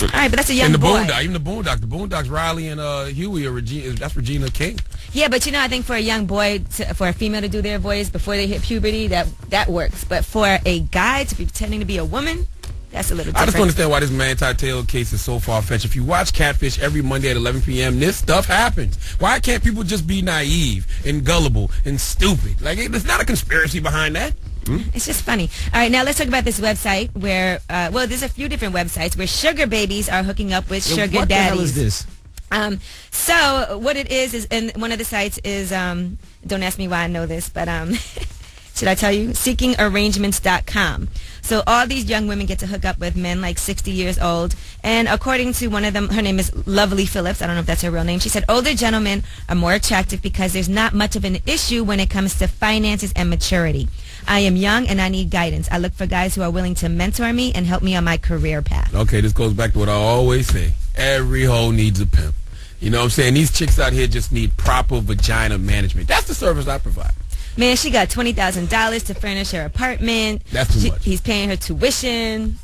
All right, but that's a young And the boy. Boondocks, even the Boondocks, Riley and Huey are that's Regina King. Yeah, but I think for a young boy, for a female to do their voice before they hit puberty, that works. But for a guy to be pretending to be a woman, that's a little different. I just don't understand why this Manti Te'o case is so far-fetched. If you watch Catfish every Monday at 11 p.m., this stuff happens. Why can't people just be naive and gullible and stupid? Like, there's not a conspiracy behind that. It's just funny. All right, now let's talk about this website where, there's a few different websites where sugar babies are hooking up with sugar what daddies. What the hell is this? So what it is, and one of the sites is, don't ask me why I know this, but should I tell you? SeekingArrangements.com. So all these young women get to hook up with men like 60 years old. And according to one of them, her name is Lovely Phillips. I don't know if that's her real name. She said older gentlemen are more attractive because there's not much of an issue when it comes to finances and maturity. I am young and I need guidance. I look for guys who are willing to mentor me and help me on my career path. Okay, this goes back to what I always say. Every hoe needs a pimp. You know what I'm saying? These chicks out here just need proper vagina management. That's the service I provide. Man, she got $20,000 to furnish her apartment. That's too much. He's paying her tuition.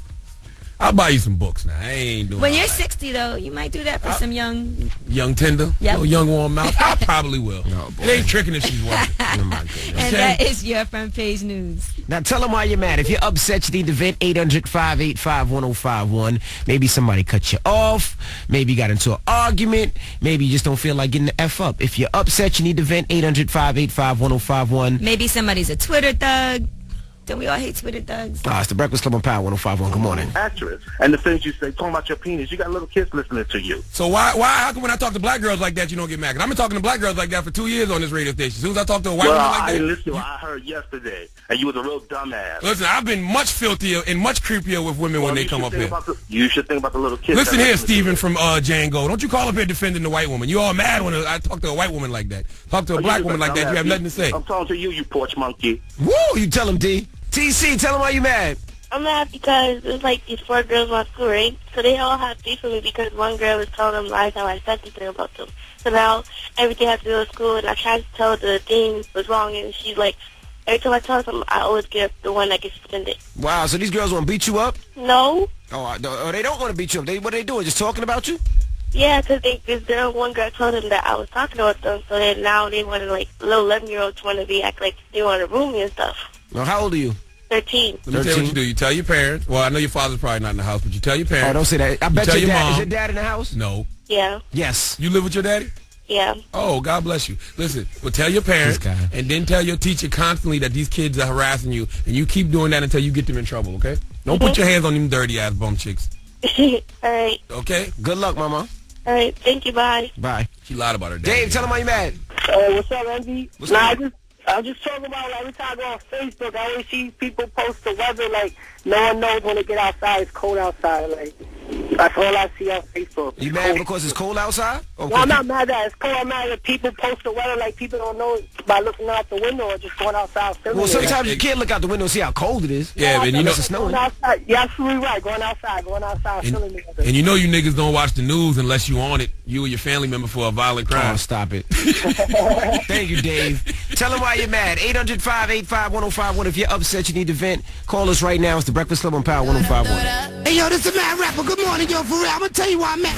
I'll buy you some books now. I ain't doing When all you're that. 60, though, you might do that for some young... Young tender? Yep. Little young warm mouth? I probably will. Oh, boy. It ain't tricking if she's working. Oh, my goodness. And Okay. that is your front page news. Now tell them why you're mad. If you're upset, you need to vent. 800-585-1051. Maybe somebody cut you off. Maybe you got into an argument. Maybe you just don't feel like getting the F up. If you're upset, you need to vent. 800-585-1051. Maybe somebody's a Twitter thug. Don't we all hate Twitter thugs? It's the Breakfast Club on Power 105.1. Good morning. Actress. And the things you say, talking about your penis, you got little kids listening to you. So how come when I talk to black girls like that, you don't get mad? 'Cause I've been talking to black girls like that for 2 years on this radio station. As soon as I talk to a white woman like I that... listened to what I heard yesterday, and you was a real dumbass. Listen, I've been much filthier and much creepier with women when they come up here. You should think about the little kids. Listen that here, listen to Steven you. from Django. Don't you call up here defending the white woman. You all mad when I talk to a white woman like that. Talk to a black woman like that, you have nothing to say. I'm talking to you, you porch monkey. Woo! You tell him, D. TC, tell him why you mad. I'm mad because there's like these 4 girls in my school, right? So they all have beef with me because one girl was telling them lies how I said something about them. So now everything has to do with school, and I tried to tell the thing was wrong, and she's like, every time I tell her something, I always get the one that gets offended. Wow, so these girls want to beat you up? No. Oh, they don't want to beat you up. What are they doing? Just talking about you? Yeah, because one girl told them that I was talking about them, so then now they want to, like, little 11-year-olds want to act like they want to room me and stuff. Well, how old are you? 13. Let me tell you what you do. You tell your parents. Well, I know your father's probably not in the house, but you tell your parents. Oh, don't say that. I bet tell your your dad. mom. Is your dad in the house? No. Yeah. Yes. You live with your daddy? Yeah. Oh, God bless you. Listen, well, tell your parents, This guy. and then tell your teacher constantly that these kids are harassing you, and you keep doing that until you get them in trouble, okay? Don't put your hands on them dirty-ass bum chicks, All right. okay? Good luck, mama. All right. Thank you. Bye. Bye. She lied about her daddy. Dave, tell him why you mad. What's up, Envy? What's Nah, up? I'm just talking about every time I go on Facebook, I always see people post the weather like no one knows when they get outside. It's cold outside. Like that's all I see on Facebook. You mad because it's cold outside? Or No, I'm not mad at it. It's cold. I'm mad that people post the weather like people don't know by looking out the window or just going outside. Well, sometimes you can't look out the window and see how cold it is. Yeah, man, you know, Unless it's snowing. Going outside. You're absolutely right. Going outside, feeling the weather. and you know you niggas don't watch the news unless you on it, you or your family member for a violent crime. Oh, stop it. Thank you, Dave. Tell them why you're mad. 800-585-1051. If you're upset, you need to vent. Call us right now. It's the Breakfast Club on Power 105.1. Hey, yo, this is Mad Rapper. Good morning, yo, for real. I'm gonna tell you why I'm mad.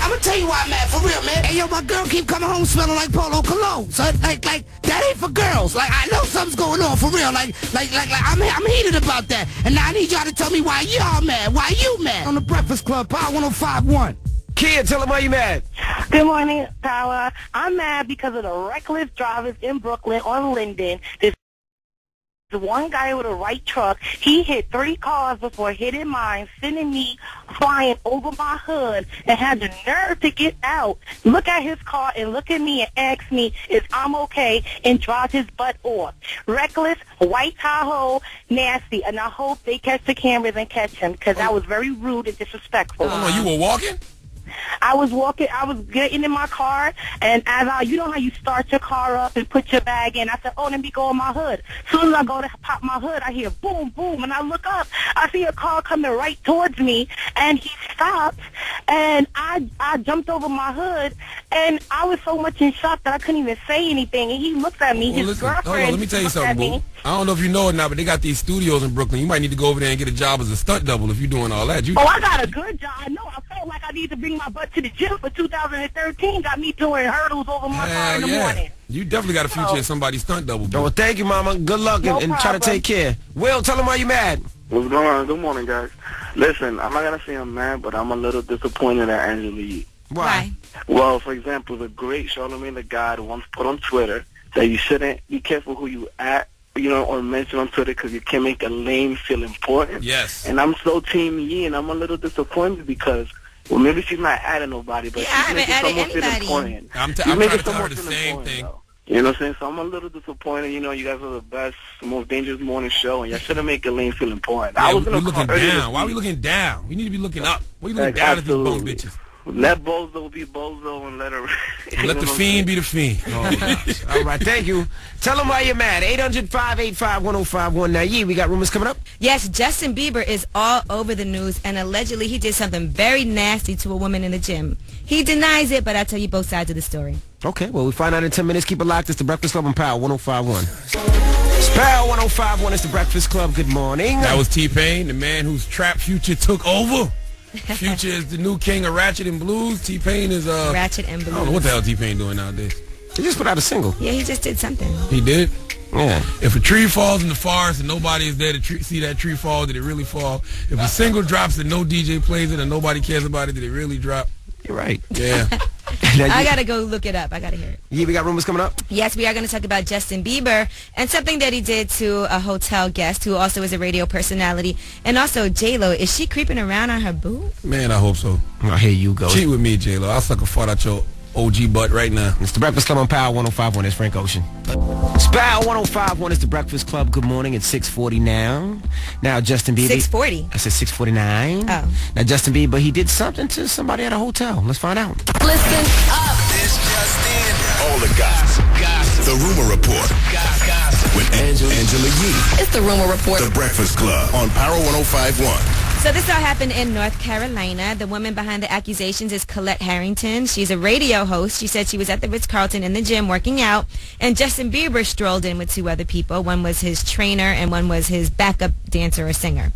For real, man. Hey, yo, my girl keep coming home smelling like Polo Cologne. So, like, that ain't for girls. Like, I know something's going on, for real. Like, I'm heated about that. And now I need y'all to tell me why y'all mad. Why you mad? On the Breakfast Club, Power 105.1. Kid, tell them why you mad. Good morning, Power. I'm mad because of the reckless drivers in Brooklyn on Linden. This one guy with a white truck, he hit 3 cars before hitting mine, sending me flying over my hood, and had the nerve to get out, look at his car, and look at me and ask me if I'm okay, and drive his butt off. Reckless, white Tahoe, nasty, and I hope they catch the cameras and catch him, because that was very rude and disrespectful. Oh, you were walking? I was getting in my car, and you know how you start your car up and put your bag in. I said, oh, let me go in my hood. As soon as I go to pop my hood, I hear boom, boom, and I look up. I see a car coming right towards me, and he stopped, and I jumped over my hood, and I was so much in shock that I couldn't even say anything, and he looked at me. His Listen, girlfriend hold on, let me tell you looked something, at boo. me. I don't know if you know it now, but they got these studios in Brooklyn. You might need to go over there and get a job as a stunt double if you're doing all that. Oh, I got a good job. I know. I told felt like I need to bring my butt to the gym for 2013. Got me doing hurdles over my car in the morning. You definitely got a future as somebody's stunt double. Oh, well, thank you, Mama. Good luck and try to take care. Will, tell him why you mad. What's going on? Good morning, guys. Listen, I'm not going to say I'm mad, but I'm a little disappointed at Angela Yee. Why? Well, for example, the great Charlamagne the God once put on Twitter that you shouldn't be careful who you at, or mention on Twitter because you can make a lame feel important. Yes. And I'm so Team Yee, and I'm a little disappointed because, well, maybe she's not adding nobody, but she's making someone feel important. I'm trying to tell her the same thing. Though. You know what I'm saying? So I'm a little disappointed. You guys are the best, most dangerous morning show, and y'all shouldn't make a lane feel important. Yeah, we're looking down. Why are we looking down? We need to be looking up. Why are you looking down at these bum bitches? Let Bozo be Bozo and let her... Let the fiend be the fiend. Oh, all right, thank you. Tell them why you're mad. 800-585-1051. Now, Yee, we got rumors coming up? Yes, Justin Bieber is all over the news, and allegedly he did something very nasty to a woman in the gym. He denies it, but I'll tell you both sides of the story. Okay, well, we find out in 10 minutes. Keep it locked. It's the Breakfast Club on Power 105.1. It's Power 105.1. It's the Breakfast Club. Good morning. That was T-Pain, the man whose trap Future took over. Future is the new king of Ratchet and Blues. T-Pain is Ratchet and Blues. I don't know what the hell T-Pain doing nowadays. He just put out a single. Yeah, he just did something. He did? Yeah. If a tree falls in the forest and nobody is there to see that tree fall, did it really fall? If a single drops and no DJ plays it and nobody cares about it, did it really drop? You're right. Yeah. I got to go look it up. I got to hear it. Yeah, we got rumors coming up? Yes, we are going to talk about Justin Bieber and something that he did to a hotel guest who also is a radio personality. And also J-Lo. Is she creeping around on her boo? Man, I hope so. Oh, here you go. Cheat with me, J-Lo. I'll suck a fart out your OG butt right now. It's the Breakfast Club on Power 105.1. It's Frank Ocean. It's Power 105.1. It's the Breakfast Club. Good morning. It's 6:40 now. Now, Justin Bieber. 6:40. I said 6:49. Oh. Now, Justin Bieber, he did something to somebody at a hotel. Let's find out. Listen up. This just in. All the gossip. The Rumor Report. With Angela Yee. It's the Rumor Report. The Breakfast Club on Power 105.1. So this all happened in North Carolina. The woman behind the accusations is Colette Harrington. She's a radio host. She said she was at the Ritz-Carlton in the gym working out, and Justin Bieber strolled in with two other people. One was his trainer, and one was his backup dancer or singer.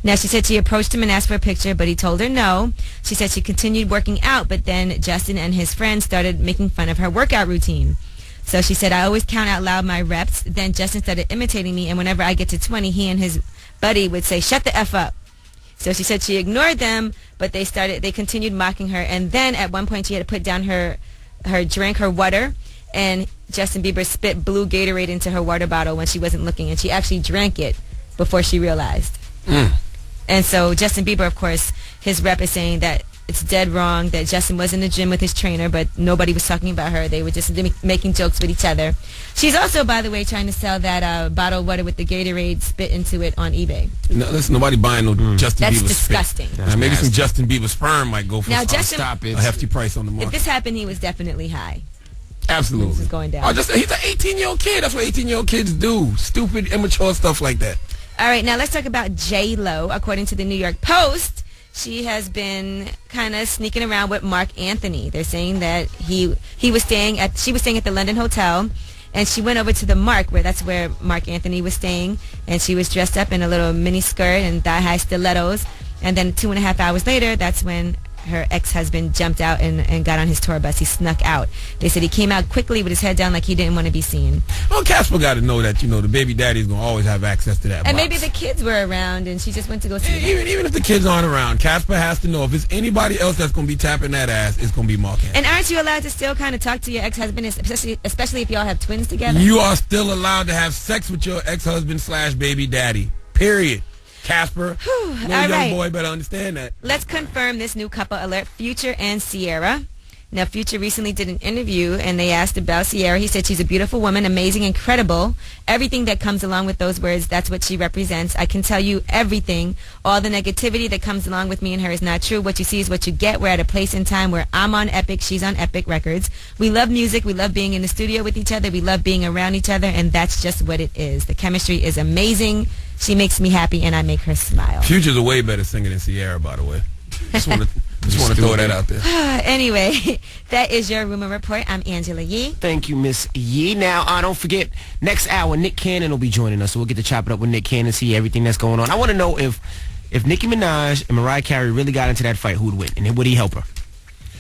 Now, she said she approached him and asked for a picture, but he told her no. She said she continued working out, but then Justin and his friends started making fun of her workout routine. So she said, I always count out loud my reps. Then Justin started imitating me, and whenever I get to 20, he and his buddy would say, shut the F up. So she said she ignored them, but they continued mocking her. And then at one point she had to put down her drink, her water, and Justin Bieber spit blue Gatorade into her water bottle when she wasn't looking, and she actually drank it before she realized. And so Justin Bieber, of course, his rep is saying that it's dead wrong, that Justin was in the gym with his trainer, but nobody was talking about her. They were just making jokes with each other. She's also, by the way, trying to sell that bottle of water with the Gatorade spit into it on eBay. No, listen, nobody buying no Justin That's Bieber disgusting. spit. Maybe some Justin Bieber sperm might go for Now, a hefty price on the market. If this happened, he was definitely high. Absolutely. This is going down. He's an 18-year-old kid. That's what 18-year-old kids do. Stupid, immature stuff like that. All right, now let's talk about J-Lo. According to the New York Post, she has been kind of sneaking around with Mark Anthony. They're saying that she was staying at the London Hotel, and she went over to the Mark, that's where Mark Anthony was staying, and she was dressed up in a little mini skirt and thigh-high stilettos. And then 2.5 hours later, that's when her ex-husband jumped out and got on his tour bus. He snuck out. They said he came out quickly with his head down like he didn't want to be seen. Well, Casper got to know that, the baby daddy's going to always have access to that And box. maybe the kids were around and she just went to go see them. Even if the kids aren't around, Casper has to know if it's anybody else that's going to be tapping that ass, it's going to be Mark Anthony. And aren't you allowed to still kind of talk to your ex-husband, especially if y'all have twins together? You are still allowed to have sex with your ex-husband/baby daddy. Period. Casper, little young boy better understand that. Let's confirm this new couple alert, Future and Ciara. Now, Future recently did an interview, and they asked about Ciara. He said she's a beautiful woman, amazing, incredible. Everything that comes along with those words, that's what she represents. I can tell you everything. All the negativity that comes along with me and her is not true. What you see is what you get. We're at a place in time where I'm on Epic, she's on Epic Records. We love music. We love being in the studio with each other. We love being around each other, and that's just what it is. The chemistry is amazing. She makes me happy, and I make her smile. Future's a way better singer than Ciara, by the way. Just want to throw that out there. Anyway, that is your Rumor Report. I'm Angela Yee. Thank you, Miss Yee. Now, don't forget, next hour, Nick Cannon will be joining us, so we'll get to chop it up with Nick Cannon, see everything that's going on. I want to know if If Nicki Minaj and Mariah Carey really got into that fight, who would win? And would he help her?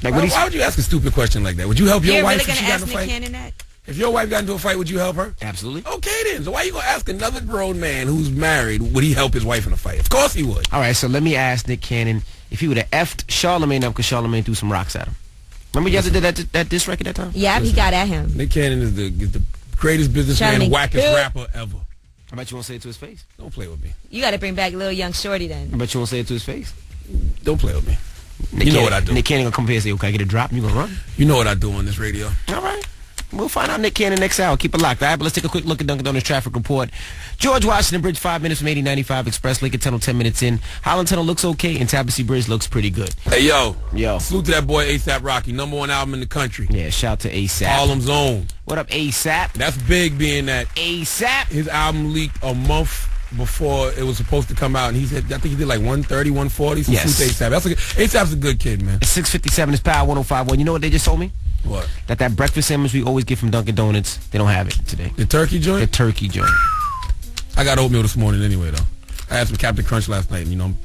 Like, why would you ask a stupid question like that? Would you help your wife really if she got in a fight? Cannon that? If your wife got into a fight, would you help her? Absolutely. Okay then. So why you gonna ask another grown man who's married, would he help his wife in a fight? Of course he would. All right, so let me ask Nick Cannon if he would have effed Charlamagne up because Charlamagne threw some rocks at him. Remember you guys did that diss record that time? Yeah, he got at him. Nick Cannon is the greatest businessman, wackest rapper ever. I bet you won't say it to his face. Don't play with me. You got to bring back Lil Young Shorty then. I bet you won't say it to his face. Don't play with me. You know what I do. Nick Cannon gonna come here and say, okay, I get a drop and you gonna run? You know what I do on this radio. All right. We'll find out Nick Cannon next hour. Keep it locked. All right, but let's take a quick look at Dunkin' Donuts traffic report. George Washington Bridge, 5 minutes from 8095 Express. Lincoln Tunnel, 10 minutes in. Holland Tunnel looks okay, and Tabassy Bridge looks pretty good. Hey, yo. Yo. Salute to that boy A$AP Rocky. #1 album in the country. Yeah, shout to A$AP. Harlem's own. What up, A$AP? That's big being that A$AP. his album leaked a month before it was supposed to come out, and I think he did like 130, 140. So yes. salute to A$AP. A$AP's a good kid, man. It's 6:57. It's Power 105.1. You know what they just told me? What? That breakfast sandwich we always get from Dunkin' Donuts, they don't have it today. The turkey joint? The turkey joint. I got oatmeal this morning anyway, though. I had some Captain Crunch last night, and I'm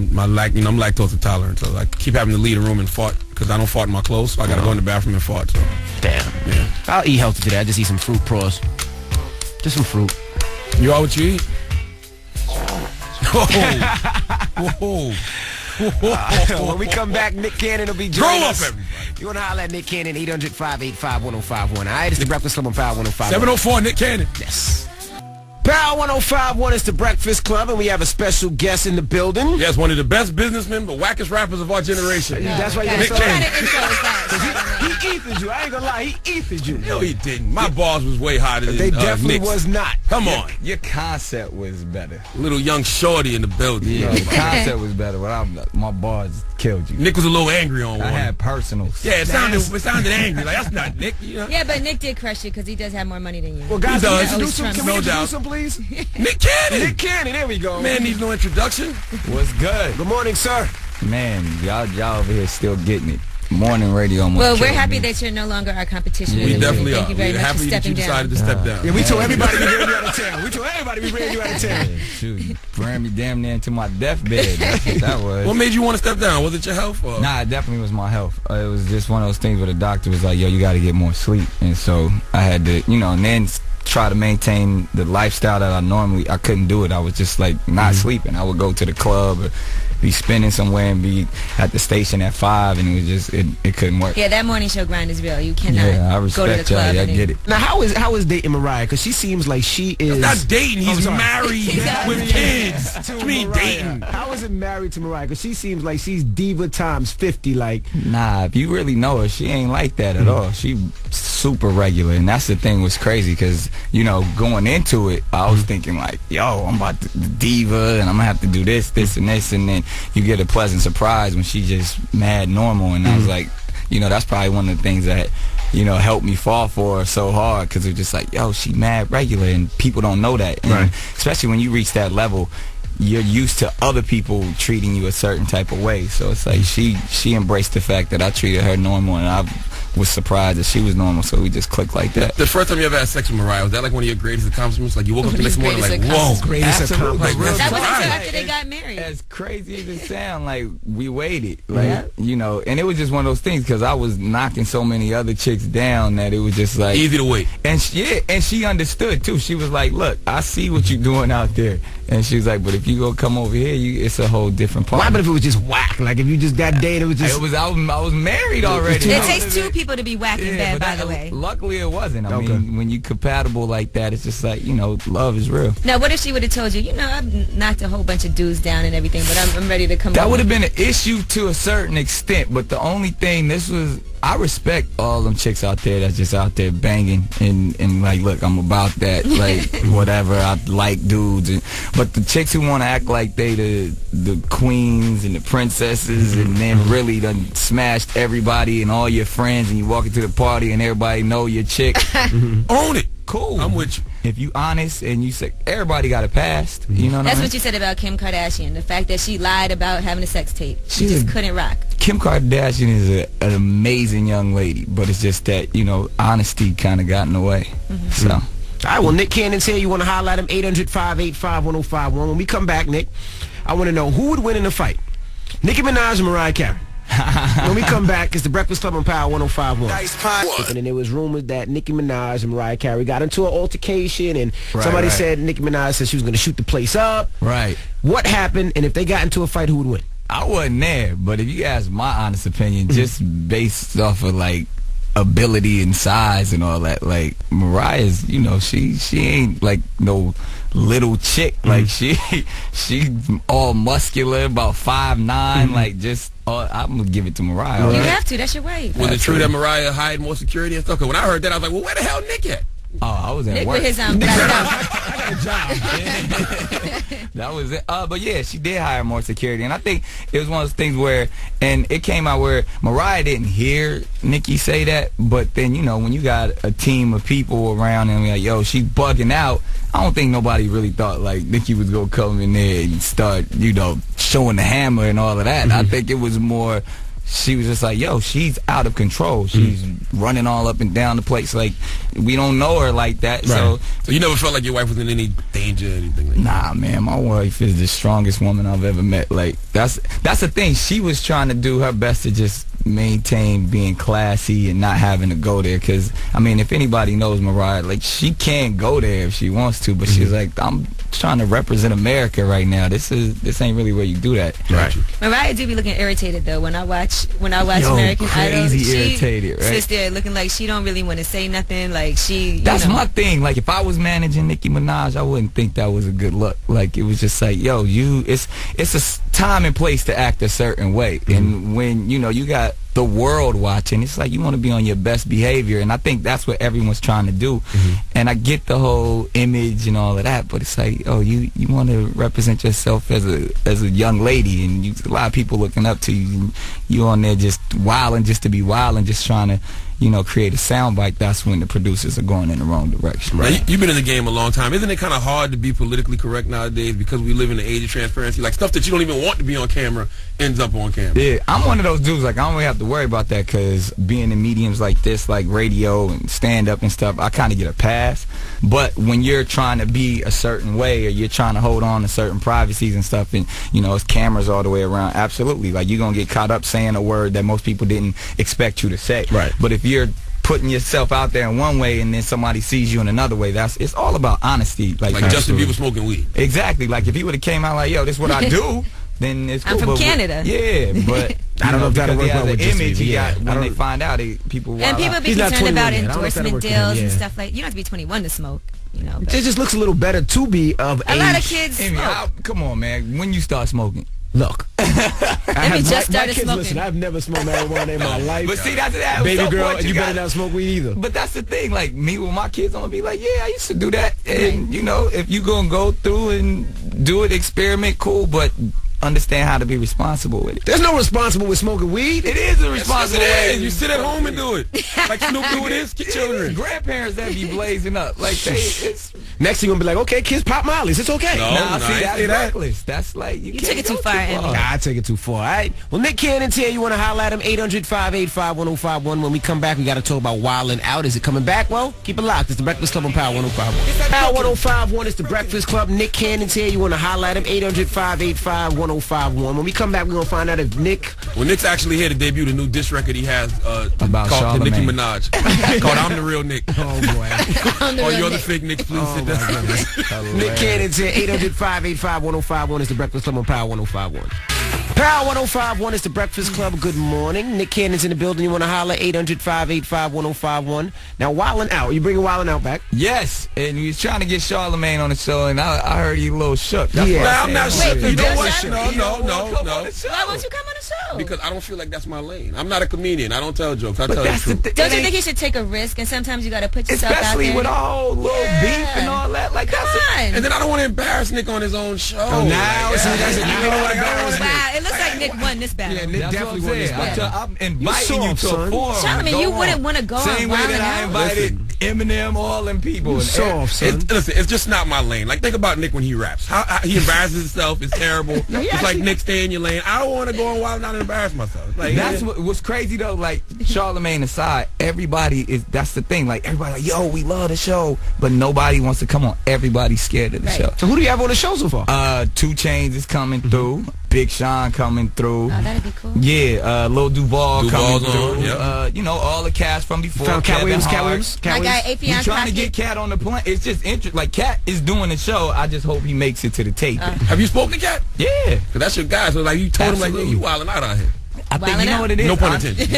lactose intolerant, so I keep having to leave the room and fart because I don't fart in my clothes, so I got to go in the bathroom and fart. So. Damn. Yeah. I'll eat healthy today. I just eat some fruit pros. Just some fruit. You are what you eat? Whoa. When we come back, Nick Cannon will be joining us. Grow up, everybody. You want to holler at Nick Cannon, 800-585-1051. All right, it's the Breakfast Club on Power 105.1. 704, Nick Cannon. Yes. Power 105.1 is the Breakfast Club, and we have a special guest in the building. Yes, one of the best businessmen, but wackest rappers of our generation. That's why Nick Cannon. He ethered you. I ain't gonna lie, he ethered you. No, he didn't. My bars was way hotter than They definitely Nick's. was not. Come on. Your concept was better. Little young shorty in the building. No, the concept was better. My bars killed you. Nick was a little angry on one. I had personals. Yeah, it sounded angry. Like, that's not Nick. You know? Yeah, but Nick did crush you because he does have more money than you. Well, guys, He does. can we introduce him? Can we No doubt. introduce him, please? Nick Cannon. Nick Cannon, there we go. Man needs no introduction. What's good? Good morning, sir. Man, y'all over here still getting it. Morning radio almost Well, we're killed happy me. that you're no longer our competition. We definitely Thank are. you very We're much for happy that stepping you down. decided to step down. Yeah, we told everybody we ran you out of town. We told everybody we ran you out of town. Yeah, shoot, you ran me damn near into my deathbed. That's what that was. What made you want to step down? Was it your health? Or? Nah, it definitely was my health. It was just one of those things where the doctor was like, yo, you got to get more sleep. And so I had to, and then try to maintain the lifestyle that I couldn't do it. I was just like not sleeping. I would go to the club or be spinning somewhere and be at the station at 5, and it was just it couldn't work. Yeah, that morning show grind is real. You cannot Yeah, I go to the respect y'all. club. I and get it. Now, how is dating Mariah? Because she seems like she is... Not dating. He's sorry. married with kids. What do you mean dating? How is it married to Mariah? Because she seems like she's diva times 50. Like, Nah, if you really know her, she ain't like that at all. She super regular, and that's the thing was crazy because, going into it, I was thinking like, yo, I'm about to diva, and I'm gonna have to do this, and this, and then you get a pleasant surprise when she just mad normal, and I was like, that's probably one of the things that, helped me fall for her so hard because it was just like, yo, she mad regular, and people don't know that, and especially when you reach that level, you're used to other people treating you a certain type of way, so it's like she embraced the fact that I treated her normal, and I was surprised that she was normal, so we just clicked like that. The first time you ever had sex with Mariah, was that like one of your greatest accomplishments? Like you woke up the next morning like, whoa, greatest Absolutely. accomplishment. That wasn't until Right. after they got married. As crazy as it sounds, like we waited, like and it was just one of those things because I was knocking so many other chicks down that it was just like easy to wait. And she understood too. She was like, "Look, I see what you're doing out there," and she was like, "But if you go come over here, it's a whole different part." Why? But if it was just whack, like if you just got dated, it was just... I was married already. It takes two people to be whacking bad, by the way. Luckily, it wasn't. I mean, when you're compatible like that, it's just like love is real. Now, what if she would have told you, I've knocked a whole bunch of dudes down and everything, but I'm ready to come That over. would have been an issue to a certain extent, but the only thing, I respect all them chicks out there that's just out there banging and like, look, I'm about that, like, whatever, I like dudes. But the chicks who want to act like they the queens and the princesses and then really done smashed everybody and all your friends and you walk into the party and everybody know your chick. Own it. Cool. I'm with you. If you honest and you say, everybody got a past, you know what I That's mean? what you said about Kim Kardashian, the fact that she lied about having a sex tape. She just couldn't rock. Kim Kardashian is an amazing young lady, but it's just that, honesty kind of got in the way. So. All right, well, Nick Cannon's here. You want to highlight him, 800-585-1051. When we come back, Nick, I want to know who would win in a fight. Nicki Minaj and Mariah Carey. When we come back, it's the Breakfast Club on Power 105.1. And then there was rumors that Nicki Minaj and Mariah Carey got into an altercation, and somebody said Nicki Minaj said she was going to shoot the place up. Right. What happened, and if they got into a fight, who would win? I wasn't there, but if you ask my honest opinion, just based off of like ability and size and all that, like Mariah's, you know, she ain't like no little chick. Like she all muscular, about 5'9", like just. I'm gonna give it to Mariah. You have to. That's your right. Was it true that Mariah hired more security and stuff? Because when I heard that, I was like, well, where the hell Nick at? Oh, I was at Nick work. with his I got a job. That was it. But yeah, she did hire more security, and I think it was one of those things where, and it came out where Mariah didn't hear Nicki say that, but then you know when you got a team of people around and like, yo, she's bugging out. I don't think nobody really thought like Nicki was gonna come in there and start, you know, showing the hammer and all of that. I think it was more. She was just like, yo, she's out of control. She's running all up and down the place. Like, we don't know her like that. Right. So you never felt like your wife was in any danger or anything like that? Nah, man, my wife is the strongest woman I've ever met. Like, that's the thing. She was trying to do her best to just maintain being classy and not having to go there. Because, I mean, if anybody knows Mariah, like, she can go there if she wants to. But she's like, I'm trying to represent America right now. This ain't really where you do that. Right. Mariah do be looking irritated though when I watch American Idol. Crazy irritated, right? Sits there looking like she don't really want to say nothing. Like she. That's my thing. Like if I was managing Nicki Minaj, I wouldn't think that was a good look. Like it was just like, yo, it's a time and place to act a certain way, and when you know you got the world watching, it's like you want to be on your best behavior, and I think that's what everyone's trying to do. And I get the whole image and all of that, but it's like, oh, you want to represent yourself as a young lady, and a lot of people looking up to you, and you on there just wilding just to be wild and just trying to, you know, create a soundbite. That's when the producers are going in the wrong direction. Right. Now, you've been in the game a long time. Isn't it kind of hard to be politically correct nowadays because we live in the age of transparency? Like stuff that you don't even want to be on camera ends up on camera. Yeah, I'm one of those dudes. Like I don't really have to worry about that because being in mediums like this, like radio and stand up and stuff, I kind of get a pass. But when you're trying to be a certain way or you're trying to hold on to certain privacies and stuff, and you know it's cameras all the way around, absolutely. Like you're gonna get caught up saying a word that most people didn't expect you to say. Right. But if you're putting yourself out there in one way and then somebody sees you in another way, it's all about honesty. Like Justin Bieber smoking weed. Exactly. Like if he would have came out like, yo, this is what I do, then it's cool. I'm from Canada. Yeah, but I don't know if that'll work well with the Justin image Bieber. he got Yeah. when they find out, people And people be He's not concerned 21 about yet. I don't know if that'll endorsement work for him, deals and yeah. stuff like. You don't have to be 21 to smoke. You know. It just looks a little better to be of A age. lot of kids Amy, smoke. come on, man. When you start smoking? Look. Amy just started kids, smoking. Listen, I've never smoked marijuana in my life. But see, that's that. Baby some girl, point and you better got- not smoke weed either. But that's the thing. Like me with my kids, I'm gonna be like, yeah, I used to do that. And you know, if you gonna go through and do it, experiment, cool. But understand how to be responsible with it. There's no responsible with smoking weed. It is a responsible way. You sit at home and do it. Like Snoop do with his children. Grandparents that be blazing up. Like it's Next you're going to be like, okay, kids pop mollies. It's okay. No. nah, no, see, I that's see that. reckless. That's like you You can't took it too go far, Emmy. I take it too far. All right. Well, Nick Cannon's here. You want to holler at him? 800-585-1051. When we come back, we got to talk about Wildin' Out. Is it coming back? Well, keep it locked. It's the Breakfast Club on Power 105.1. Power 105.1 is the Breakfast Club. Nick Cannon's here. You want to holler at him? 800-585-1051. When we come back, we're going to find out if Nick... Well, Nick's actually here to debut the new diss record he has About called Nicki Charlamagne. Minaj. Called I'm the Real Nick. Oh, boy. Or you're the fake Nick. Please sit down. Nick Cannon's here. 800-585-1051 is the Breakfast Club on Power 105.1. Power 105.1 is the Breakfast Club. Good morning. Nick Cannon's in the building. You want to holler? 800-585-1051. Now, Wildin' Out. You bringing Wildin' Out back? yes, and he was trying to get Charlamagne on the show, and I heard he a little shook. That's Yeah. why I Nah, I'm said, not "Wait, shook. You know just what? shut No. up. Come on No. the show." Why won't you come on the show? Because I don't feel like that's my lane. I'm not a comedian. I don't tell jokes. I But tell the that's the truth. thing. Don't you think you should take a risk? And sometimes you got to put yourself out Especially there. with all little beef and all that. Like Come that's on. And then I don't want to embarrass Nick on his own show. Oh, now, Like, see, that's it. Now you don't want to embarrass Nick. Wow, it looks like Nick won this battle. Yeah, Nick That's definitely what won this I'm saying. battle. I'm inviting you soft, to a son. forum. Charlamagne, Go you on. wouldn't want to go Same on way Wildin' that I Out. invited Eminem, all them people. And Soft, son. Listen, it's just not my lane. Like, think about Nick when he raps. How he embarrasses himself is terrible. It's like, Nick, stay in your lane. I don't want to go on Wild 'N Out and embarrass myself. Like, that's what's crazy though. Like, Charlamagne aside, everybody is. That's the thing. Like, everybody like, yo, we love the show, but nobody wants to come on. Everybody's scared of the show. So who do you have on the show so far? 2 Chainz is coming through. Big Sean coming through. Oh, that'd be cool. Yeah, Lil Duval coming through. Yep. You know, all the cast from before. Found Cat Williams. My guy, We're Afion trying to get Cat on the plane. It's just interesting. Like, Cat is doing the show. I just hope he makes it to the tape. Have you spoken to Cat? Yeah. Cause that's your guy. So like, you told him like, yo, you wilding out here. I think you know what it is. No pun intended.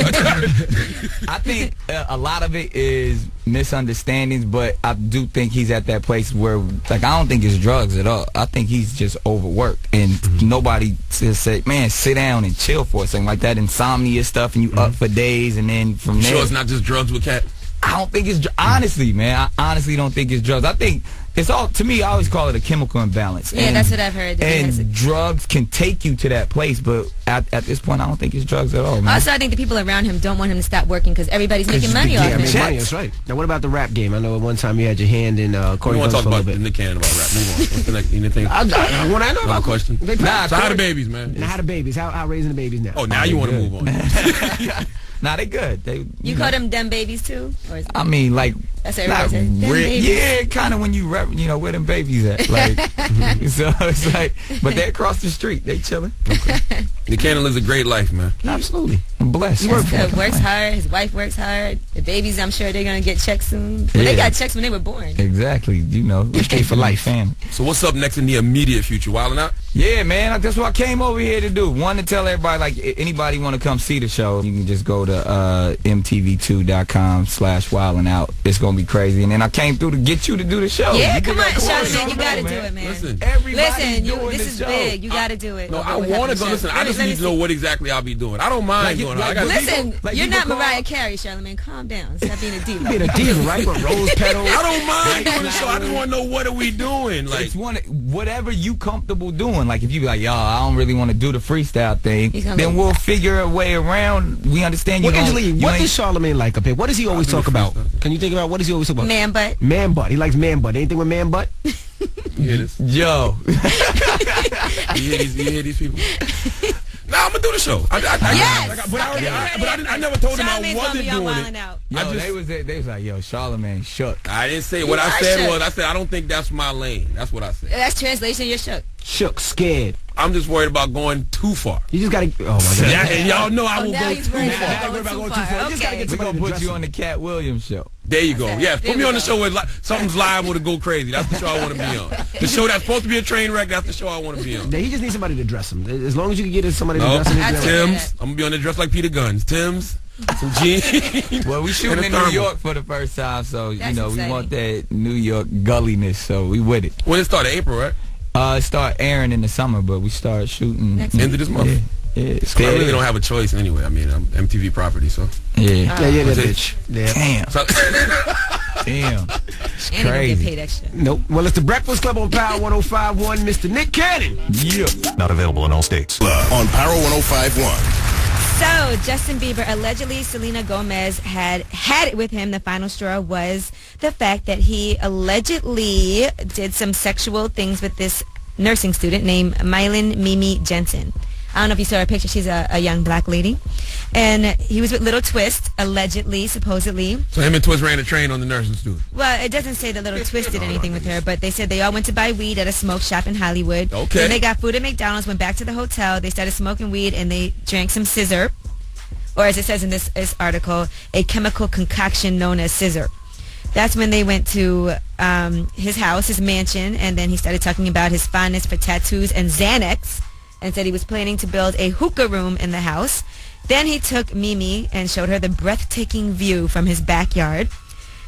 I think a lot of it is misunderstandings, but I do think he's at that place where, like, I don't think it's drugs at all. I think he's just overworked, and nobody just said, man, sit down and chill for a second. Like that insomnia stuff, and you up for days, and then from there. Sure, it's not just drugs with Cat. I don't think it's honestly, man. I honestly don't think it's drugs. I think it's all, to me, I always call it a chemical imbalance. Yeah, that's what I've heard. And drugs can take you to that place, but at this point, I don't think it's drugs at all, man. Also, I think the people around him don't want him to stop working because everybody's making money off him. Money, that's right. Now, what about the rap game? I know at one time you had your hand in Corey. We want to talk about Nick Cannon about rap. Move on. What's the next anything? I want to know about question. Nah, so how the babies, man? Now, how the babies? How raising the babies now? Oh, now you want to move on. Nah, they good. You call them them babies too? Or is I mean, like, that's what everybody says. Them babies. Yeah, kind of when you rap, you know, where them babies at. Like, so it's like, but they're across the street. They chilling. Okay. Nick Cannon lives a great life, man. Absolutely. I'm blessed. He works hard. His wife works hard. The babies, I'm sure they're going to get checks soon. Well, they got checks when they were born. Exactly. You know, straight for life, fam. So what's up next in the immediate future? Wildin' Out? Yeah, man. That's what I came over here to do. One, to tell everybody, like, anybody want to come see the show, you can just go to mtv2.com/wildin' out. It's going to be crazy. And then I came through to get you to do the show. Yeah, come on, Charlamagne. You got to do it, man. Listen, this is big. You got to do it. No, I want to go. Listen, I just need to know what exactly I'll be doing. I don't mind going out. Listen, you're not Mariah Carey, Charlamagne. Calm down. Stop being a diva. Being a diva, right? With rose petals. I don't mind doing the show. I just want to know what are we doing. Like, it's whatever you comfortable doing. Like, if you be like, y'all, I don't really want to do the freestyle thing, then we'll figure a way around. We understand you. What does Charlamagne like up here? What does he always talk about? Can you think about what does he always talk about? Man butt. Man butt. He likes man butt. Anything with man butt? You hear this? Yo. You hear these people? Nah, I'm gonna do the show. I never told him I wasn't doing it. Yo, they was like, yo, Charlamagne shook. I didn't say what I said was. I said I don't think that's my lane. That's what I said. That's translation. You're shook. Shook, scared. I'm just worried about going too far. You just gotta. Oh my God. Yeah, and y'all know I will go too far. Okay. We're gonna put you on the Cat Williams show. There you go. Yeah, put me on the show where something's liable to go crazy. That's the show I want to be on. The show that's supposed to be a train wreck, that's the show I want to be on. He just needs somebody to dress him. As long as you can get somebody to dress him. Tim's. I'm going to be on there dressed like Peter Guns. Tim's. Some jeans. Well, we shooting in New York for the first time, so, you know, we want that New York gulliness, so we with it. When it started? April, right? It started airing in the summer, but we started shooting end of this month. Yeah, I really don't have a choice anyway. I mean, I'm MTV property, so. Yeah. That bitch. Yeah. Damn. Damn. It's crazy. Get paid extra. Nope. Well, it's the Breakfast Club on Power 105.1. Mr. Nick Cannon. Yeah. Not available in all states. On Power 105.1. So, Justin Bieber, allegedly Selena Gomez had it with him. The final straw was the fact that he allegedly did some sexual things with this nursing student named Mylin Mimi Jensen. I don't know if you saw her picture. She's a young black lady. And he was with Little Twist, allegedly, supposedly. So him and Twist ran a train on the nursing student. Well, it doesn't say that Little Twist did anything with her, but they said they all went to buy weed at a smoke shop in Hollywood. Okay. Then they got food at McDonald's, went back to the hotel. They started smoking weed, and they drank some scissor. Or as it says in this article, a chemical concoction known as scissor. That's when they went to his house, his mansion, and then he started talking about his fondness for tattoos and Xanax, and said he was planning to build a hookah room in the house. Then he took Mimi and showed her the breathtaking view from his backyard.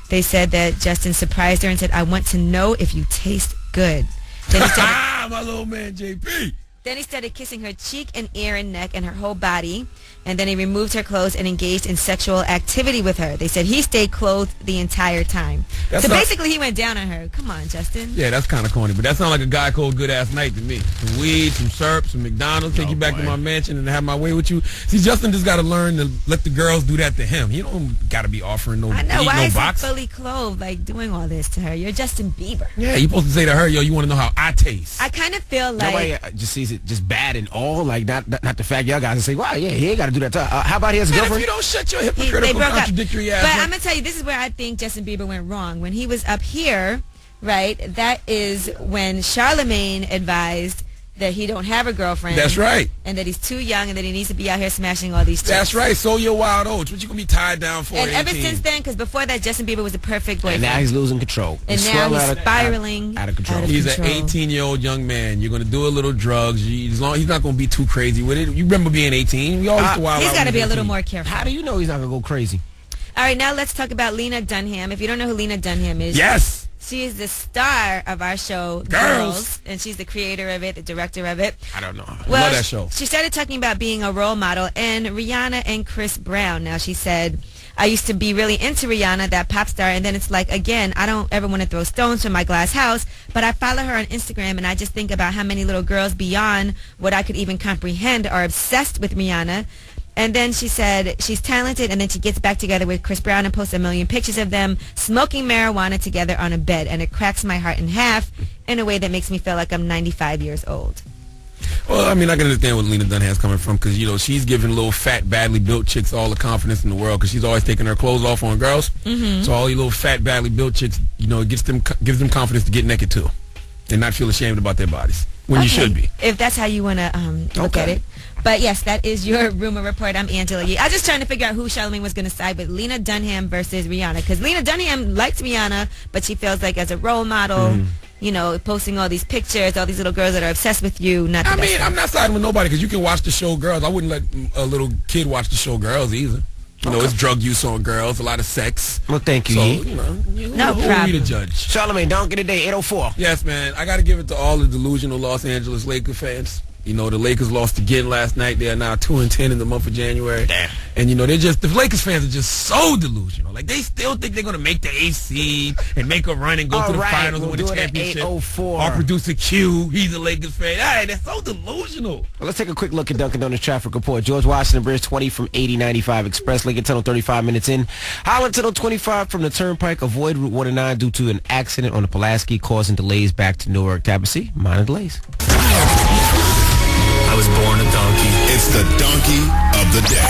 They said that Justin surprised her and said, I want to know if you taste good. Then he started, my little man, JP. Then he started kissing her cheek and ear and neck and her whole body. And then he removed her clothes and engaged in sexual activity with her. They said he stayed clothed the entire time. So basically, he went down on her. Come on, Justin. Yeah, that's kind of corny, but that sounds like a guy called Good Ass Night to me. Some weed, some syrup, some McDonald's, take you back to my mansion and have my way with you. See, Justin just got to learn to let the girls do that to him. He don't got to be offering no, I know, why is box. he fully clothed, like doing all this to her? You're Justin Bieber. Yeah, you supposed to say to her, yo, you want to know how I taste. I kind of feel like... Nobody just sees it just bad and all, like not the fact y'all guys say, wow, yeah, he ain't got to do that to her. How about he has a girlfriend? If you don't shut your hypocritical, contradictory ass But up. I'm going to tell you, this is where I think Justin Bieber went wrong. When he was up here, right, that is when Charlamagne advised that he don't have a girlfriend. That's right. And that he's too young and that he needs to be out here smashing all these chicks. That's right. Sow your wild oats. What you going to be tied down for? And ever 18? since then, because before that, Justin Bieber was a perfect boyfriend. And now he's losing control. And now he's spiraling out of control. He's an 18-year-old young man. You're going to do a little drugs. He's not going to be too crazy with it. You remember being 18? We always wild He's out got to be 18. a little more careful. How do you know he's not going to go crazy? All right, now let's talk about Lena Dunham. If you don't know who Lena Dunham is. Yes. She is the star of our show, Girls, and she's the creator of it, the director of it. I don't know. I Well, love that show. She started talking about being a role model and Rihanna and Chris Brown. Now, she said, I used to be really into Rihanna, that pop star, and then it's like, again, I don't ever want to throw stones from my glass house, but I follow her on Instagram, and I just think about how many little girls beyond what I could even comprehend are obsessed with Rihanna. And then she said she's talented, and then she gets back together with Chris Brown and posts a million pictures of them smoking marijuana together on a bed, and it cracks my heart in half in a way that makes me feel like I'm 95 years old. Well, I mean, I can understand where Lena Dunham's coming from because, you know, she's giving little fat, badly built chicks all the confidence in the world because she's always taking her clothes off on girls. Mm-hmm. So all you little fat, badly built chicks, you know, it gives them confidence to get naked too and not feel ashamed about their bodies when you should be. If that's how you want to look at it. But yes, that is your rumor report. I'm Angela Yee. I was just trying to figure out who Charlamagne was going to side with, Lena Dunham versus Rihanna. Because Lena Dunham likes Rihanna, but she feels like as a role model, you know, posting all these pictures, all these little girls that are obsessed with you. I mean, I'm not siding with nobody because you can watch the show Girls. I wouldn't let a little kid watch the show Girls either. You know, it's drug use on girls, a lot of sex. Well, thank you, Yee. No problem. Who are we to judge? Charlamagne, don't get a day, 804. Yes, man. I got to give it to all the delusional Los Angeles Lakers fans. You know, the Lakers lost again last night. They are now 2-10 in the month of January. Damn. And, you know, the Lakers fans are just so delusional. Like, they still think they're going to make the AC and make a run and go to the finals and win the championship. 804. Our producer Q, he's a Lakers fan. Hey, they're so delusional. Well, let's take a quick look at Dunkin' Donuts traffic report. George Washington Bridge 20 from 8095 Express. Lincoln Tunnel 35 minutes in. Holland Tunnel 25 from the Turnpike. Avoid Route 109 due to an accident on the Pulaski causing delays back to Newark. Tabassy, minor delays. I was born a donkey. It's the donkey of the day.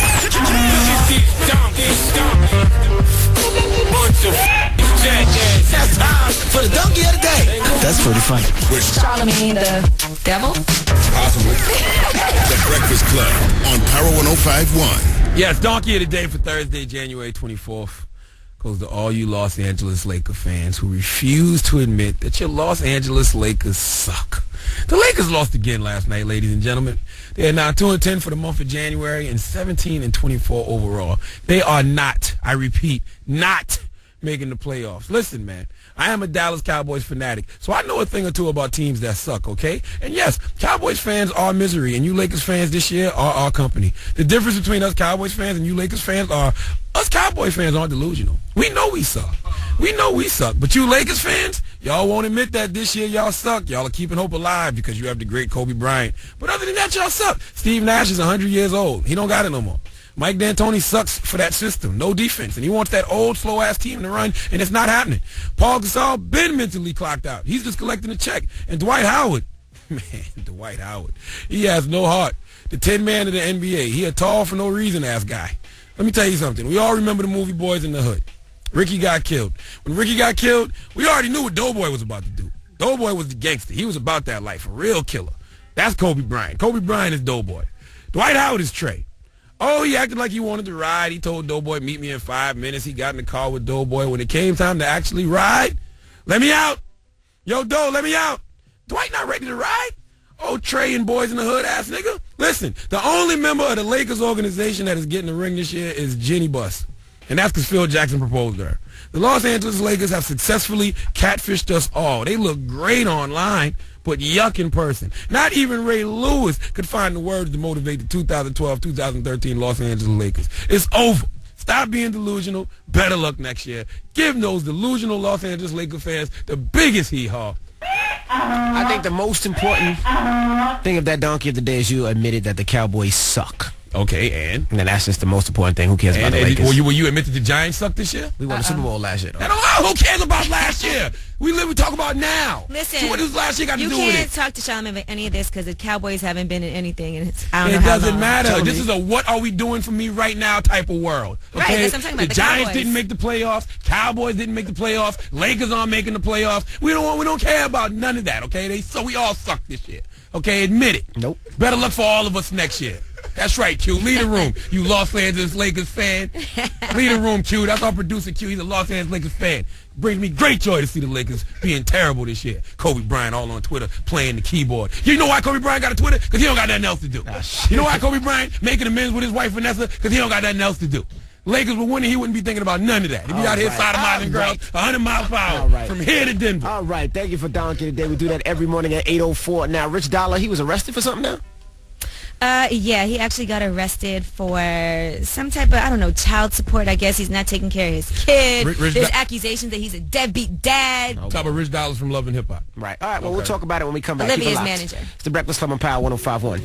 That's time for the donkey of the day. That's pretty funny. Charlamagne the devil? Possibly. The Breakfast Club on Power 105.1. Yes, donkey of the day for Thursday, January 24th. Goes to all you Los Angeles Lakers fans who refuse to admit that your Los Angeles Lakers suck. The Lakers lost again last night, ladies and gentlemen. They are now 2-10 for the month of January and 17-24 overall. They are not, I repeat, not making the playoffs. Listen, man, I am a Dallas Cowboys fanatic, so I know a thing or two about teams that suck, okay? And yes, Cowboys fans are misery, and you Lakers fans this year are our company. The difference between us Cowboys fans and you Lakers fans are us Cowboys fans aren't delusional. We know we suck. We know we suck. But you Lakers fans, y'all won't admit that this year y'all suck. Y'all are keeping hope alive because you have the great Kobe Bryant. But other than that, y'all suck. Steve Nash is 100 years old. He don't got it no more. Mike D'Antoni sucks for that system. No defense. And he wants that old, slow-ass team to run, and it's not happening. Paul Gasol been mentally clocked out. He's just collecting a check. And Dwight Howard, man, Dwight Howard, he has no heart. The 10-man of the NBA. He a tall for no reason ass guy. Let me tell you something. We all remember the movie Boys in the Hood. Ricky got killed. When Ricky got killed, we already knew what Doughboy was about to do. Doughboy was the gangster. He was about that life, a real killer. That's Kobe Bryant. Kobe Bryant is Doughboy. Dwight Howard is Trey. Oh, he acted like he wanted to ride. He told Doughboy, meet me in 5 minutes. He got in the car with Doughboy. When it came time to actually ride, let me out. Yo, Doe, let me out. Dwight not ready to ride? Oh, Trey and Boys in the Hood ass nigga. Listen, the only member of the Lakers organization that is getting the ring this year is Jenny Buss. And that's because Phil Jackson proposed to her. The Los Angeles Lakers have successfully catfished us all. They look great online, put yuck in person. Not even Ray Lewis could find the words to motivate the 2012-2013 Los Angeles Lakers. It's over. Stop being delusional. Better luck next year. Give those delusional Los Angeles Lakers fans the biggest hee-haw. I think the most important thing of that donkey of the day is you admitted that the Cowboys suck. Okay, and that's just the most important thing. Who cares about the Lakers? Will you admit that the Giants sucked this year? We won the Super Bowl last year, though. Who cares about last year? We talk about now. Listen, so what does last year got to do with it? You can't talk to Charlamagne about any of this because the Cowboys haven't been in anything, and I don't know it how doesn't long. matter. This is a what are we doing for me right now type of world. Okay? Right, that's what I'm talking about. The Giants Cowboys didn't make the playoffs. Cowboys didn't make the playoffs. Lakers aren't making the playoffs. We don't care about none of that. Okay, so we all suck this year. Okay, admit it. Nope. Better luck for all of us next year. That's right, Q. Leave the room, you Los Angeles Lakers fan. Leave the room, Q. That's our producer, Q. He's a Los Angeles Lakers fan. Brings me great joy to see the Lakers being terrible this year. Kobe Bryant all on Twitter playing the keyboard. You know why Kobe Bryant got a Twitter? Because he don't got nothing else to do. You know why Kobe Bryant making amends with his wife Vanessa? Because he don't got nothing else to do. Lakers were winning, he wouldn't be thinking about none of that. He'd be out here sodomizing girls 100 miles per hour from here to Denver. All right, thank you for Donkey today. We do that every morning at 8:04. Now, Rich Dollar, he was arrested for something now? Yeah, he actually got arrested for some type of, I don't know, child support. I guess he's not taking care of his kid. There's accusations that he's a deadbeat dad. Talk about Rich Dollaz from Love and Hip Hop. Right. All right, well, we'll talk about it when we come back. Olivia's manager. It's the Breakfast Club on Power 105.1.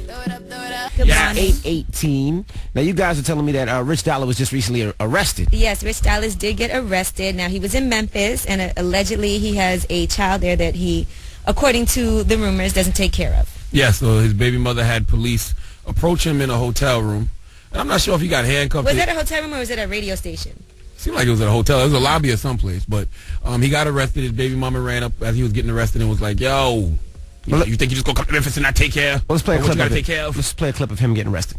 Good morning. 8:18. Now, you guys are telling me that Rich Dollar was just recently arrested. Yes, Rich Dollaz did get arrested. Now, he was in Memphis, and allegedly he has a child there that he, according to the rumors, doesn't take care of. Yeah, so his baby mother had police approach him in a hotel room. And I'm not sure if he got handcuffed. Was that a hotel room or was it a radio station? Seemed like it was at a hotel. It was a lobby or someplace. But he got arrested. His baby mama ran up as he was getting arrested and was like, yo, you think you just gonna come to Memphis and not take care? Well, let's play a clip of it. Take care of? Let's play a clip of him getting arrested.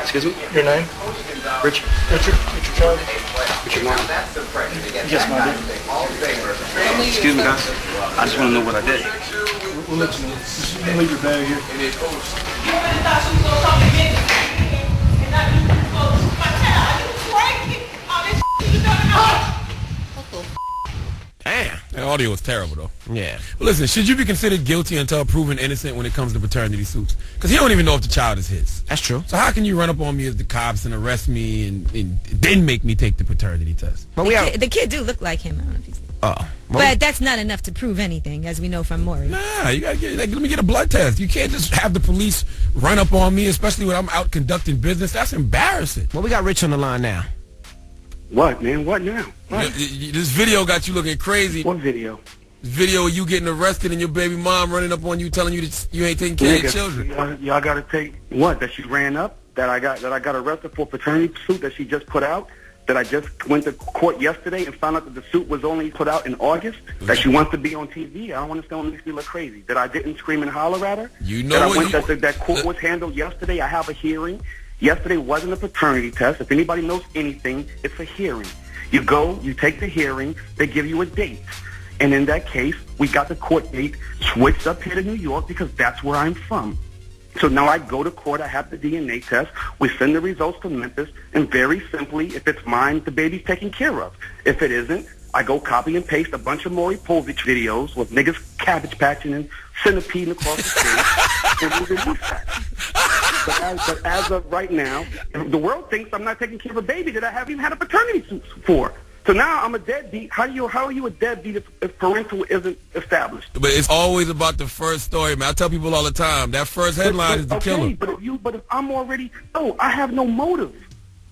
Excuse me? Your name? Richard. Richard Charlie? Richard Mom? Yes, my dear. Excuse me, guys. I just want to know what I did. We'll let you know. Just leave your bag here. Damn. That audio was terrible, though. Yeah. Well, listen, should you be considered guilty until proven innocent when it comes to paternity suits? Because he don't even know if the child is his. That's true. So how can you run up on me as the cops and arrest me and then make me take the paternity test? But the kid do look like him. I don't know if he's... But that's not enough to prove anything, as we know from Maury. Nah, you gotta let me get a blood test. You can't just have the police run up on me, especially when I'm out conducting business. That's embarrassing. Well, we got Rich on the line now. What, man? What now? What? This video got you looking crazy. What video? This video of you getting arrested and your baby mom running up on you, telling you that you ain't taking care of your children. Y'all gotta take what? That she ran up? That I got arrested for paternity suit that she just put out? That I just went to court yesterday and found out that the suit was only put out in August? That she wants to be on TV? I don't understand what makes me look crazy. That I didn't scream and holler at her? You know that court was handled yesterday. I have a hearing. Yesterday wasn't a paternity test. If anybody knows anything, it's a hearing. You go, you take the hearing, they give you a date. And in that case, we got the court date switched up here to New York because that's where I'm from. So now I go to court, I have the DNA test, we send the results to Memphis, and very simply, if it's mine, the baby's taken care of. If it isn't, I go copy and paste a bunch of Maury Povich videos with niggas cabbage patching and centipeding across the stage and we release that. But as of right now, the world thinks I'm not taking care of a baby that I haven't even had a paternity suit for. So now I'm a deadbeat. How are you a deadbeat if parental isn't established? But it's always about the first story, man. I tell people all the time, that first headline is the killer. But if I'm already, I have no motive.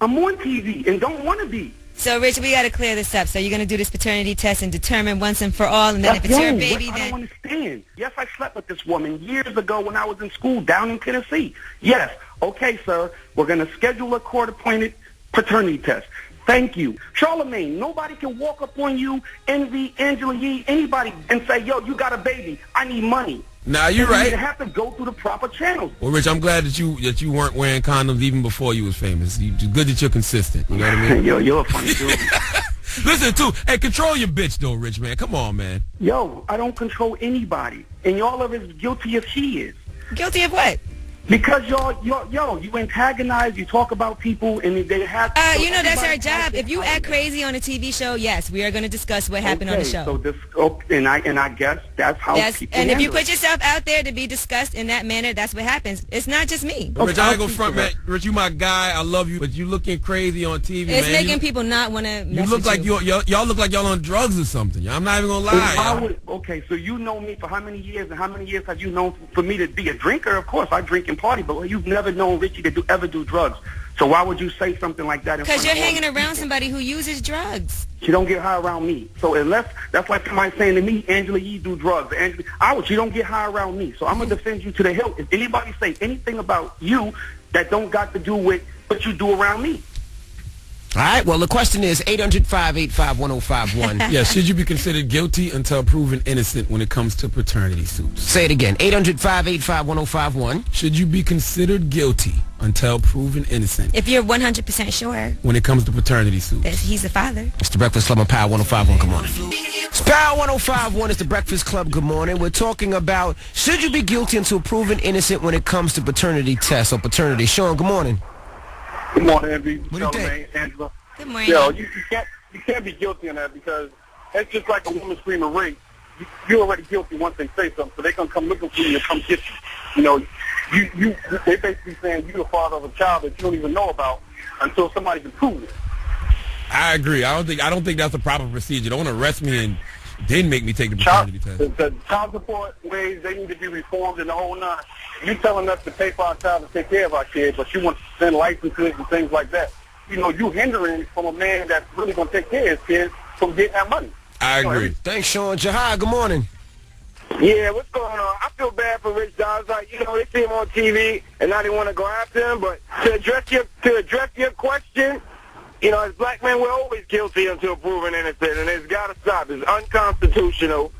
I'm on TV and don't want to be. So, Rich, we got to clear this up. So you're going to do this paternity test and determine once and for all, and then if it's your baby, I don't understand. Yes, I slept with this woman years ago when I was in school down in Tennessee. Yes. Okay, sir. We're going to schedule a court-appointed paternity test. Thank you. Charlamagne, nobody can walk up on you, Envy, Angela Yee, anybody, and say, yo, you got a baby. I need money. Nah, you're right. You have to go through the proper channels. Well, Rich, I'm glad that you weren't wearing condoms even before you was famous. It's good that you're consistent. You know what I mean? Yo, you're a funny dude. Listen, too. Hey, control your bitch, though, Rich, man. Come on, man. Yo, I don't control anybody. And y'all are as guilty as she is. Guilty of what? Because you antagonize, you talk about people, and they have. You know, that's our job. If you act crazy on a TV show, yes, we are going to discuss what happened on the show. So this, and I guess that's how people and if you handle put yourself out there to be discussed in that manner, that's what happens. It's not just me. Rich, I ain't gonna front, man. Rich, you my guy. I love you, but you looking crazy on TV, It's man. making people not want to. You look like y'all look like y'all on drugs or something. I'm not even gonna lie. Okay, so you know me for how many years, and how many years have you known for me to be a drinker? Of course, I drink and party, but you've never known Richie to ever do drugs. So why would you say something like that? Because you're hanging around somebody who uses drugs. She don't get high around me. So unless that's like somebody saying to me, Angela Yee do drugs. She don't get high around me. So I'm gonna defend you to the hilt. If anybody say anything about you that don't got to do with what you do around me. All right, well, the question is 800-585-1051. Yeah, should you be considered guilty until proven innocent when it comes to paternity suits? Say it again, 800-585-1051. Should you be considered guilty until proven innocent? If you're 100% sure. When it comes to paternity suits. That he's the father. It's the Breakfast Club on Power 105.1. Good morning. It's Power 105.1. It's the Breakfast Club. Good morning. We're talking about should you be guilty until proven innocent when it comes to paternity tests or paternity. Sean, good morning. Good morning, Envy. What do you think? Angela. Good morning. You can't be guilty on that because it's just like a woman screaming rape. You're already guilty once they say something, so they're gonna come looking for you and come get you. You know, they basically saying you're the father of a child that you don't even know about until somebody can prove it. I agree. I don't think that's the proper procedure. Don't arrest me and then make me take the paternity test. The child support ways, they need to be reformed in the whole nine. You telling us to pay for our child to take care of our kid, but you want to send licenses and things like that. You know, you hindering from a man that's really going to take care of his kids from getting that money. I agree. Thanks, Sean. Jahai, good morning. Yeah, what's going on? I feel bad for Rich Dollaz. Like, you know, they see him on TV, and now they want to go after him. But to address your question, you know, as black men, we're always guilty until proven innocent, and it's got to stop. It's unconstitutional.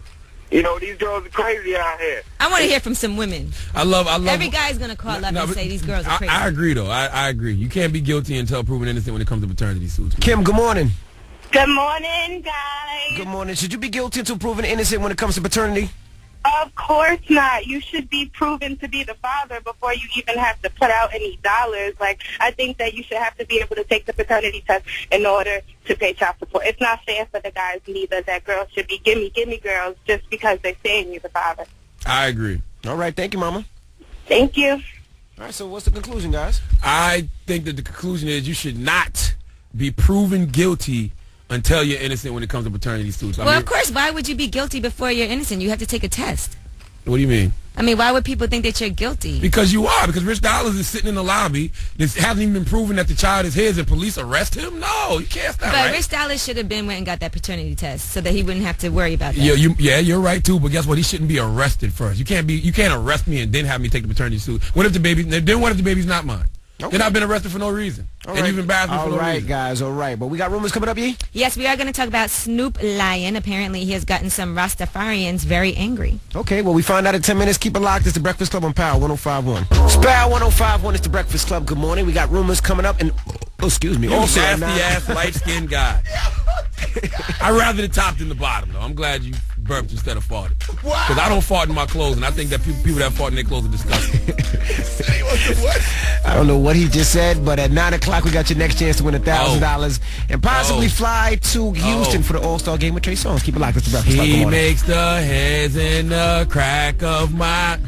You know, these girls are crazy out here. I want to hear from some women. I love. Every guy's going to call up and say these girls are crazy. I agree, though. I agree. You can't be guilty until proven innocent when it comes to paternity suits. Kim, good morning. Good morning, guys. Good morning. Should you be guilty until proven innocent when it comes to paternity? Of course not. You should be proven to be the father before you even have to put out any dollars. Like, I think that you should have to be able to take the paternity test in order to pay child support. It's not fair for the guys neither that girls should be gimme girls just because they're saying you're the father. I agree. All right. Thank you, Mama. Thank you. All right. So what's the conclusion, guys? I think that the conclusion is you should not be proven guilty until you're innocent when it comes to paternity suits. Well, of course, why would you be guilty before you're innocent? You have to take a test. What do you mean? I mean, why would people think that you're guilty? Because you are. Because Rich Dollaz is sitting in the lobby. It hasn't even been proven that the child is his, and police arrest him? No, you can't stop. But Rich Dollaz should have went and got that paternity test so that he wouldn't have to worry about that. Yeah, you're right too. But guess what? He shouldn't be arrested first. You can't arrest me and then have me take the paternity suit. What if the baby's not mine? Okay. Then I've been arrested for no reason. All and right. you've embarrassed me for no reason. All right, guys. All right. But we got rumors coming up, Yee? Yes, we are going to talk about Snoop Lion. Apparently, he has gotten some Rastafarians very angry. Okay, well, we find out in 10 minutes. Keep it locked. It's the Breakfast Club on Power 105.1. It's Power 105.1. It's the Breakfast Club. Good morning. We got rumors coming up. And, excuse me. You also, nasty-ass, light-skinned guy. I'd rather the top than the bottom, though. I'm glad you burped instead of farted. Because I don't fart in my clothes, and I think that people that fart in their clothes are disgusting. I don't know what he just said, but at 9 o'clock, we got your next chance to win $1,000 and possibly fly to Houston for the All-Star Game with Trey Songz. Keep it locked. It's the Breakfast Club. He makes the heads in the crack of my...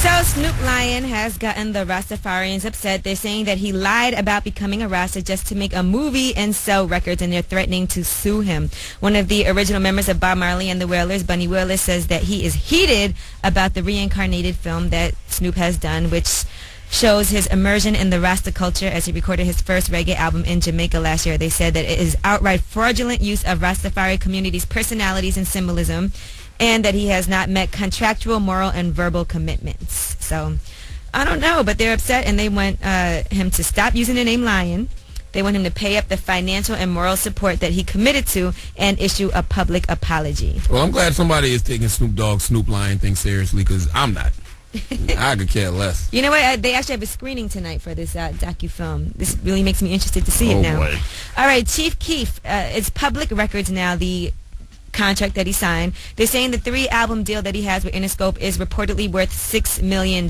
So Snoop Lion has gotten the Rastafarians upset. They're saying that he lied about becoming a Rasta just to make a movie and sell records, and they're threatening to sue him. One of the original members of Bob Marley and the Wailers, Bunny Wailer, says that he is heated about the reincarnated film that Snoop has done, which shows his immersion in the Rasta culture as he recorded his first reggae album in Jamaica last year. They said that it is outright fraudulent use of Rastafari community's personalities and symbolism, and that he has not met contractual, moral, and verbal commitments. So, I don't know, but they're upset, and they want him to stop using the name Lion. They want him to pay up the financial and moral support that he committed to and issue a public apology. Well, I'm glad somebody is taking Snoop Lion thing seriously, because I'm not. I could care less. You know what? They actually have a screening tonight for this docu-film. This really makes me interested to see it now. Boy. All right, Chief Keef. It's public records now. The contract that he signed. They're saying the 3-album deal that he has with Interscope is reportedly worth $6 million.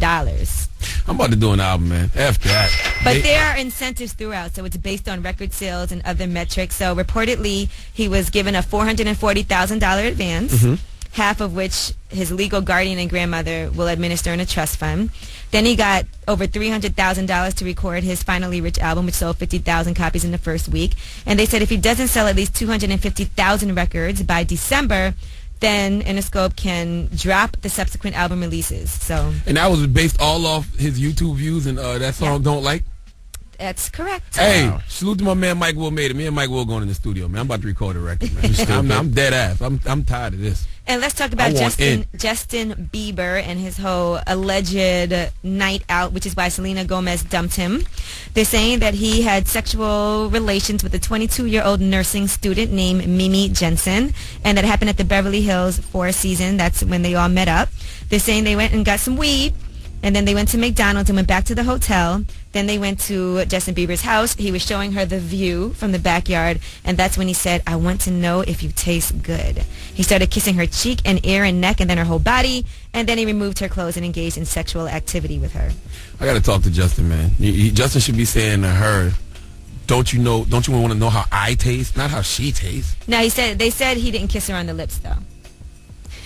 I'm about to do an album, man. After that. But there are incentives throughout, so it's based on record sales and other metrics. So reportedly, he was given a $440,000 advance, half of which his legal guardian and grandmother will administer in a trust fund. Then he got over $300,000 to record his Finally Rich album, which sold 50,000 copies in the first week. And they said if he doesn't sell at least 250,000 records by December, then Interscope can drop the subsequent album releases. So. And that was based all off his YouTube views and that song Don't Like? That's correct. Hey, salute to my man Mike Will made it. Me and Mike Will going in the studio, man. I'm about to record a record, man. I'm dead ass. I'm tired of this. And let's talk about Justin Bieber and his whole alleged night out, which is why Selena Gomez dumped him. They're saying that he had sexual relations with a 22-year-old nursing student named Mimi Jensen, and that happened at the Beverly Hills Four Seasons. That's when they all met up. They're saying they went and got some weed, and then they went to McDonald's and went back to the hotel. Then they went to Justin Bieber's house. He was showing her the view from the backyard, and that's when he said, "I want to know if you taste good." He started kissing her cheek and ear and neck and then her whole body, and then he removed her clothes and engaged in sexual activity with her. I got to talk to Justin, man. Justin should be saying to her, don't you want to know how I taste, not how she tastes? Now, they said he didn't kiss her on the lips, though.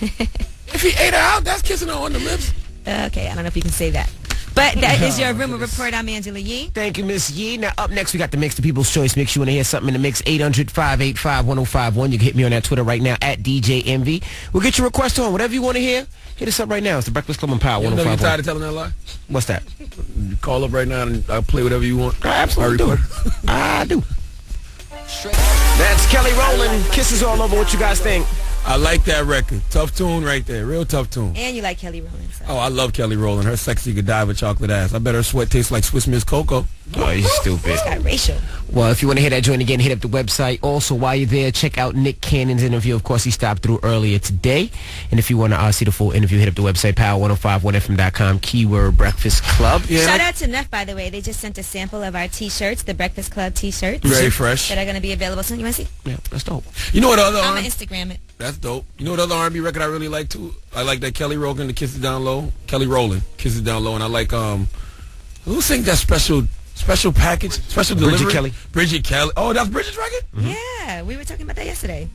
If he ate her out, that's kissing her on the lips. Okay, I don't know if you can say that. But that is your rumor report. I'm Angela Yee. Thank you, Miss Yee. Now, up next, we got the mix, the People's Choice Mix. You want to hear something in the mix? 800-585-1051. You can hit me on that Twitter right now, at DJ Envy. We'll get your request on. Whatever you want to hear, hit us up right now. It's the Breakfast Club on Power 105.1. You know you're tired of telling that lie? What's that? You call up right now and I'll play whatever you want. I absolutely do. I do. That's Kelly Rowland. Kisses all over. What you guys think? I like that record. Tough tune right there. Real tough tune. And you like Kelly Rowland. So. Oh, I love Kelly Rowland. Her sexy Godiva chocolate ass. I bet her sweat tastes like Swiss Miss Cocoa. Oh, you stupid. It's got racial. Well, if you want to hear that joint again, hit up the website. Also, while you're there, check out Nick Cannon's interview. Of course, he stopped through earlier today. And if you want to see the full interview, hit up the website, power1051fm.com, keyword Breakfast Club. Yeah. Shout out to Neff, by the way. They just sent a sample of our T-shirts, the Breakfast Club T-shirts. Very fresh. That are going to be available soon. You want to see? Yeah, that's dope. You know what other... I'm going to Instagram it. That's dope. You know what other R&B record I really like, too? I like that Kelly Rowland, the Kisses Down Low. Kelly Rowland, Kisses Down Low. And I like, who sings that special package? Special delivery? Bridget Kelly. Oh, that's Bridget's record? Mm-hmm. Yeah, we were talking about that yesterday.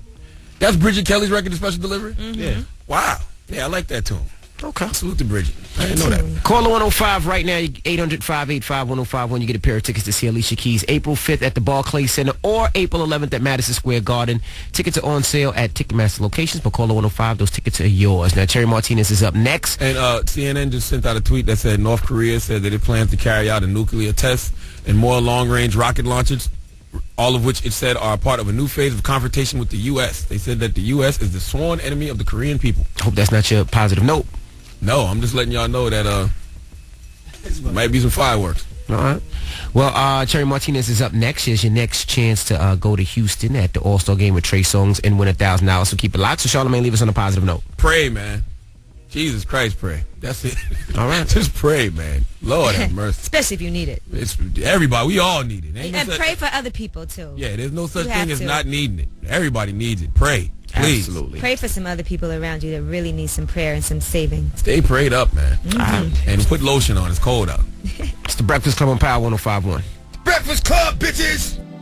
That's Bridget Kelly's record, the special delivery? Mm-hmm. Yeah. Wow. Yeah, I like that tune. Okay. Salute to Bridget. I didn't know that. Caller 105 right now, 800-585-1051. You get a pair of tickets to see Alicia Keys April 5th at the Barclays Center or April 11th at Madison Square Garden. Tickets are on sale at Ticketmaster locations, but caller 105, those tickets are yours. Now, Cherry Martinez is up next. And CNN just sent out a tweet that said North Korea said that it plans to carry out a nuclear test and more long-range rocket launches, all of which it said are part of a new phase of confrontation with the U.S. They said that the U.S. is the sworn enemy of the Korean people. Hope that's not your positive note. No, I'm just letting y'all know that might be some fireworks. All right. Well, Cherry Martinez is up next. Here's your next chance to go to Houston at the All-Star Game with Trey Songz and win $1,000. So keep it locked. So Charlamagne, leave us on a positive note. Pray, man. Jesus Christ, pray. That's it. All right. Just pray, man. Lord have mercy. Especially if you need it. It's everybody. We all need it. And pray for other people, too. Yeah, there's no such thing as not needing it. Everybody needs it. Pray. Please. Absolutely. Pray for some other people around you that really need some prayer and some saving. Stay prayed up, man. Mm-hmm. And put lotion on. It's cold out. It's the Breakfast Club on Power 105.1. Breakfast Club, bitches!